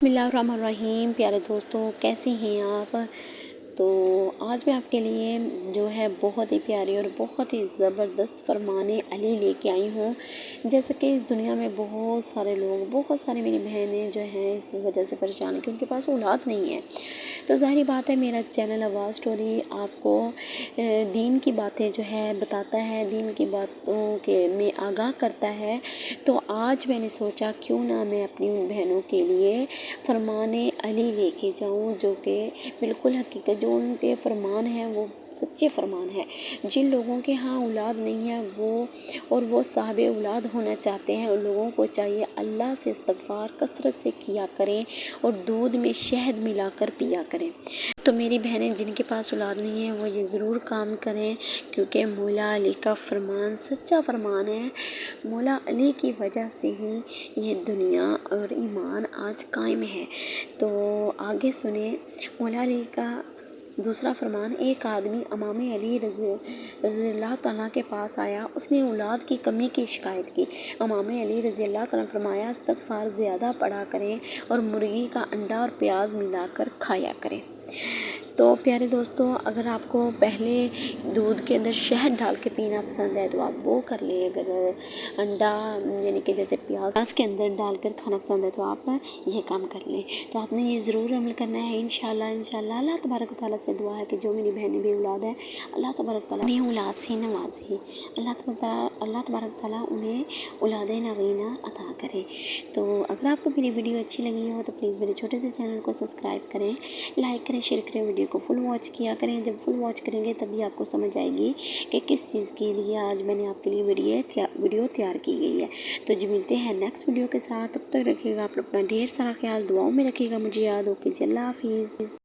بسم اللہ الرحمن الرحیم۔ پیارے دوستوں، کیسے ہیں آپ؟ تو آج میں آپ کے لیے جو ہے بہت ہی پیاری اور بہت ہی زبردست فرمان علی لے کے آئی ہوں۔ جیسے کہ اس دنیا میں بہت سارے لوگ، بہت ساری میری بہنیں جو ہیں اس وجہ سے پریشان ہیں کہ ان کے پاس اولاد نہیں ہے۔ تو ظاہری بات ہے میرا چینل آواز اسٹوری آپ کو دین کی باتیں جو ہے بتاتا ہے، دین کی باتوں کے میں آگاہ کرتا ہے۔ تو آج میں نے سوچا کیوں نہ میں اپنی بہنوں کے لیے فرمان علی لے کے جاؤں، جو کہ بالکل حقیقت، جو ان کے فرمان ہیں وہ سچے فرمان ہے۔ جن لوگوں کے ہاں اولاد نہیں ہے وہ صاحب اولاد ہونا چاہتے ہیں، ان لوگوں کو چاہیے اللہ سے استغفار کثرت سے کیا کریں اور دودھ میں شہد ملا کر پیا کریں۔ تو میری بہنیں جن کے پاس اولاد نہیں ہے وہ یہ ضرور کام کریں، کیونکہ مولا علی کا فرمان سچا فرمان ہے۔ مولا علی کی وجہ سے ہی یہ دنیا اور ایمان آج قائم ہے۔ تو آگے سنیں مولا علی کا دوسرا فرمان۔ ایک آدمی امام علی رضی اللہ تعالیٰ کے پاس آیا، اس نے اولاد کی کمی کی شکایت کی۔ امام علی رضی اللہ تعالیٰ نے فرمایا استغفار زیادہ پڑھا کریں اور مرغی کا انڈا اور پیاز ملا کر کھایا کریں۔ تو پیارے دوستوں، اگر آپ کو پہلے دودھ کے اندر شہد ڈال کے پینا پسند ہے تو آپ وہ کر لیں، اگر انڈا یعنی کہ جیسے پیاز کے اندر ڈال کر کھانا پسند ہے تو آپ یہ کام کر لیں۔ تو آپ نے یہ ضرور عمل کرنا ہے انشاءاللہ۔ اللہ تبارک و تعالیٰ سے دعا ہے کہ جو میری بہنیں بھی اولاد ہیں اللہ تبارک و تعالیٰ انہیں اولاد سے نوازے، اللہ تبارک و تعالیٰ انہیں اولاد نغینہ عطا کرے۔ تو اگر آپ کو میری ویڈیو اچھی لگی ہو تو پلیز میرے چھوٹے سے چینل کو سبسکرائب کریں، لائک کریں، شیئر کریں، ویڈیو کو فل واچ کیا کریں۔ جب فل واچ کریں گے تبھی آپ کو سمجھ آئے گی کہ کس چیز کے لیے آج میں نے آپ کے لیے ویڈیو تیار کی گئی ہے۔ تو جو ملتے ہیں نیکسٹ ویڈیو کے ساتھ، تب تک رکھیے گا آپ اپنا ڈھیر سارا خیال، دعاؤں میں رکھیے گا، مجھے یاد ہو کہ اللہ حافظ۔